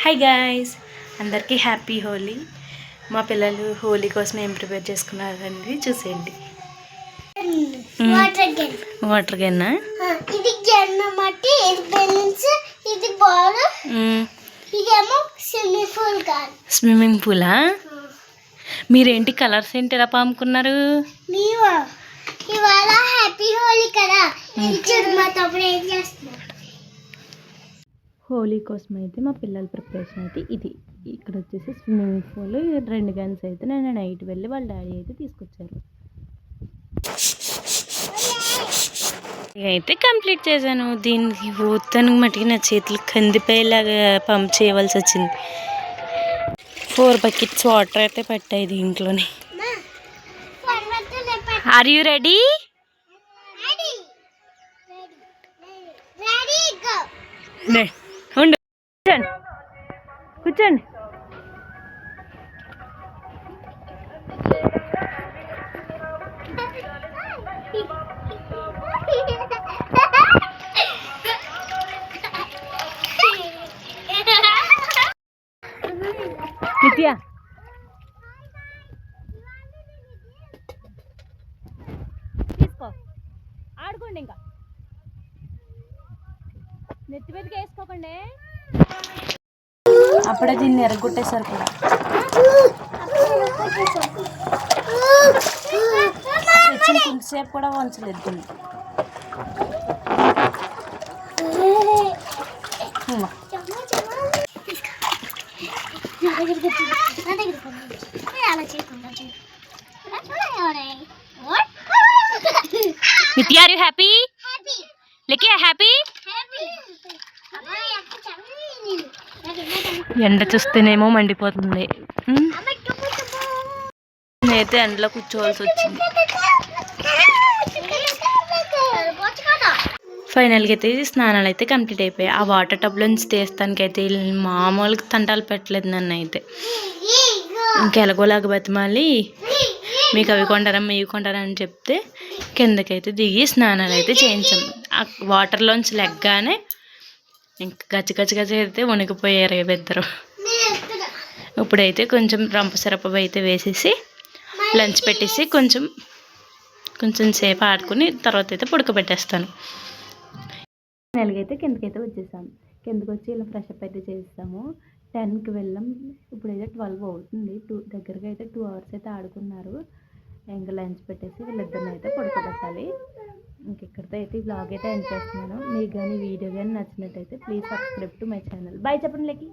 Hi guys, అందరికీ happy Holi. మా పిల్లలు హోలీ కోసం ఏం ప్రిపేర్ చేసుకున్నారనేది చూసేయండి. వాటర్ గన్నా, ఇది అన్నమాట, ఇది బాల్, ఇదేమో స్విమ్మింగ్ పూలా. మీరేంటి కలర్స్ ఏంటి ఎలా పాముకున్నారు? ఇవాళ హ్యాపీ హోలీ కదా, మా తమ్ముడు ఏం చేస్తున్నారు? హోలీ కోసం అయితే మా పిల్లల ప్రిపరేషన్ అయితే ఇది. ఇక్కడ వచ్చేసి స్విమ్మింగ్ పూల్, 2 గన్స్ అయితే నేను నైట్ వెళ్ళి వాళ్ళ డాడీ అయితే తీసుకొచ్చారు. అయితే కంప్లీట్ చేశాను. దీనికి ఊతానికి మటుకి నా చేతులు కందిపోయేలాగా పంప్ చేయవలసి వచ్చింది. 4 బకెట్స్ వాటర్ అయితే పట్టాయి దీంట్లోనే. Are you ready? ఉండు, కూర్చోండి. నిత్య, తీసుకో, ఆడుకోండి. ఇంకా నెత్తి మీదకి వేసుకోకండి. అప్పుడే దీన్ని ఎరగొట్టేశారు కూడా. తెచ్చిన కొంతసేపు కూడా వంచలేదు దీన్ని. Nithya, are you happy? Lucky, happy? ఎండ చూస్తేనేమో మండిపోతుంది. నేనైతే ఎండలో కూర్చోవలసి వచ్చింది. ఫైనల్గా అయితే స్నానాలు అయితే కంప్లీట్ అయిపోయాయి. ఆ వాటర్ టబ్లోంచి తీస్తానికి అయితే మామూలుగా తంటాలు పెట్టలేదు నన్ను అయితే. ఇంకెలాగోలాగా బతిమాలి మీకు అవి కొంటారా ఇవి కొంటారా అని చెప్తే కిందకైతే దిగి స్నానాలు అయితే చేయించాం. ఆ వాటర్లోంచి లెగ్గానే ఇంకా గచ్చ అయితే వణికిపోయారు ఇద్దరు. ఇప్పుడైతే కొంచెం రంప సిరప అయితే వేసేసి లంచ్ పెట్టేసి కొంచెం సేపు ఆడుకుని తర్వాత అయితే పడుకోబెట్టేస్తాను. నెలగైతే కిందకైతే వచ్చేసాం. కిందకి వచ్చి ఇలా ఫ్రెష్ అప్ అయితే చేస్తాము. 10కి వెళ్ళాం. ఇప్పుడైతే 12 అవుతుంది. దగ్గరగా అయితే 2 అవర్స్ అయితే ఆడుకున్నారు. ఇంకా లంచ్ పెట్టేసి వీళ్ళిద్దరిని అయితే పడుకోబెట్టాలి. ఇంకెక్కడితో అయితే ఈ బ్లాగ్ అయితే ఎండ్ చేస్తున్నాను. మీకు కానీ వీడియో కానీ నచ్చినట్టయితే please subscribe to my channel. Bye చెప్పండి. లెక్కి.